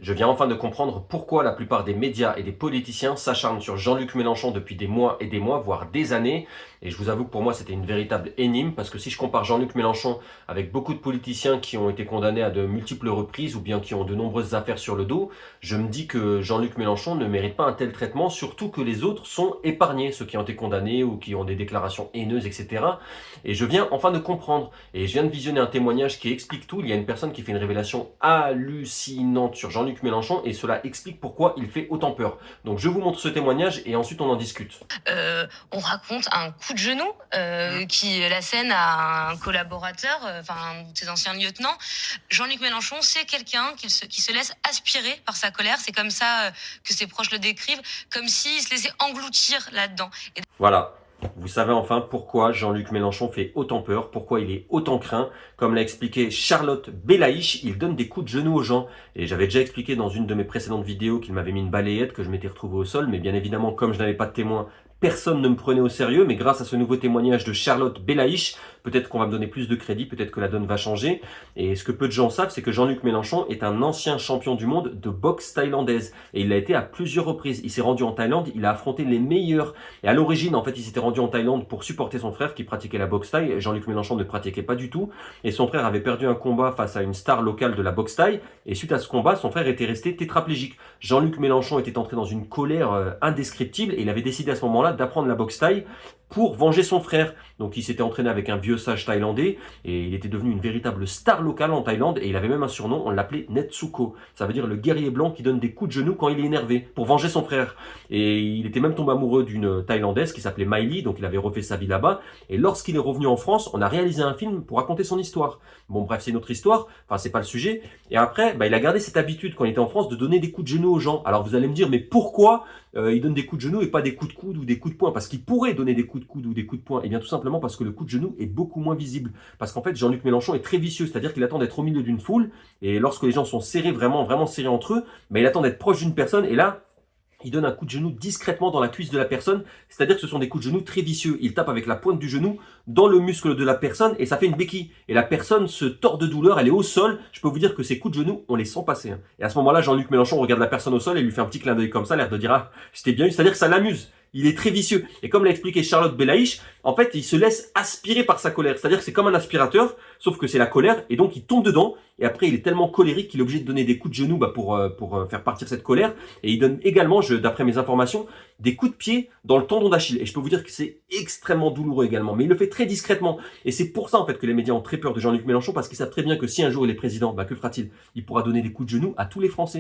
Je viens enfin de comprendre pourquoi la plupart des médias et des politiciens s'acharnent sur Jean-Luc Mélenchon depuis des mois et des mois, voire des années. Et je vous avoue que pour moi, c'était une véritable énigme, parce que si je compare Jean-Luc Mélenchon avec beaucoup de politiciens qui ont été condamnés à de multiples reprises ou bien qui ont de nombreuses affaires sur le dos, je me dis que Jean-Luc Mélenchon ne mérite pas un tel traitement, surtout que les autres sont épargnés, ceux qui ont été condamnés ou qui ont des déclarations haineuses, etc. Et je viens enfin de comprendre. Et je viens de visionner un témoignage qui explique tout. Il y a une personne qui fait une révélation hallucinante sur Jean-Luc Mélenchon et cela explique pourquoi il fait autant peur. Donc je vous montre ce témoignage et ensuite on en discute. On raconte un coup de genou qui la scène à un collaborateur, un de ses anciens lieutenants. Jean-Luc Mélenchon, c'est quelqu'un qui se laisse aspirer par sa colère. C'est comme ça que ses proches le décrivent, comme s'il se laissait engloutir là-dedans. Voilà. Vous savez enfin pourquoi Jean-Luc Mélenchon fait autant peur, pourquoi il est autant craint. Comme l'a expliqué Charlotte Belaïch, il donne des coups de genoux aux gens. Et j'avais déjà expliqué dans une de mes précédentes vidéos qu'il m'avait mis une balayette, que je m'étais retrouvé au sol. Mais bien évidemment, comme je n'avais pas de témoin, personne ne me prenait au sérieux. Mais grâce à ce nouveau témoignage de Charlotte Belaïch, peut-être qu'on va me donner plus de crédit, peut-être que la donne va changer. Et ce que peu de gens savent, c'est que Jean-Luc Mélenchon est un ancien champion du monde de boxe thaïlandaise. Et il l'a été à plusieurs reprises. Il s'est rendu en Thaïlande, il a affronté les meilleurs. Et à l'origine, en fait, il s'était rendu en Thaïlande pour supporter son frère qui pratiquait la boxe thaï. Jean-Luc Mélenchon ne pratiquait pas du tout. Et son frère avait perdu un combat face à une star locale de la boxe thaï. Et suite à ce combat, son frère était resté tétraplégique. Jean-Luc Mélenchon était entré dans une colère indescriptible et il avait décidé à ce moment-là d'apprendre la boxe thaï pour venger son frère. Donc il s'était entraîné avec un vieux sage thaïlandais et il était devenu une véritable star locale en Thaïlande et il avait même un surnom, on l'appelait Netsuko. Ça veut dire le guerrier blanc qui donne des coups de genoux quand il est énervé pour venger son frère. Et il était même tombé amoureux d'une Thaïlandaise qui s'appelait Miley, donc il avait refait sa vie là-bas. Et lorsqu'il est revenu en France, on a réalisé un film pour raconter son histoire. Bon bref, c'est notre histoire, enfin c'est pas le sujet. Et après, il a gardé cette habitude quand il était en France de donner des coups de genoux aux gens. Alors vous allez me dire, mais pourquoi il donne des coups de genoux et pas des coups de coude ou des coups de poing? Parce qu'il pourrait donner des coups de coude ou des coups de poing. Et bien tout simplement parce que le coup de genou est beaucoup moins visible. Parce qu'en fait, Jean-Luc Mélenchon est très vicieux, c'est-à-dire qu'il attend d'être au milieu d'une foule et lorsque les gens sont serrés, vraiment serrés entre eux, il attend d'être proche d'une personne et là, il donne un coup de genou discrètement dans la cuisse de la personne, c'est-à-dire que ce sont des coups de genou très vicieux. Il tape avec la pointe du genou dans le muscle de la personne et ça fait une béquille. Et la personne se tord de douleur, elle est au sol. Je peux vous dire que ces coups de genou, on les sent passer. Et à ce moment-là, Jean-Luc Mélenchon regarde la personne au sol et lui fait un petit clin d'œil comme ça, l'air de dire « Ah, je t'ai bien eu », c'est-à-dire que ça l'amuse. Il est très vicieux. Et comme l'a expliqué Charlotte Belaïch, en fait, il se laisse aspirer par sa colère. C'est-à-dire que c'est comme un aspirateur, sauf que c'est la colère, et donc il tombe dedans, et après il est tellement colérique qu'il est obligé de donner des coups de genou pour faire partir cette colère. Et il donne également, d'après mes informations, des coups de pied dans le tendon d'Achille. Et je peux vous dire que c'est extrêmement douloureux également. Mais il le fait très discrètement. Et c'est pour ça en fait que les médias ont très peur de Jean-Luc Mélenchon, parce qu'ils savent très bien que si un jour il est président, que fera-t-il? Il pourra donner des coups de genou à tous les Français.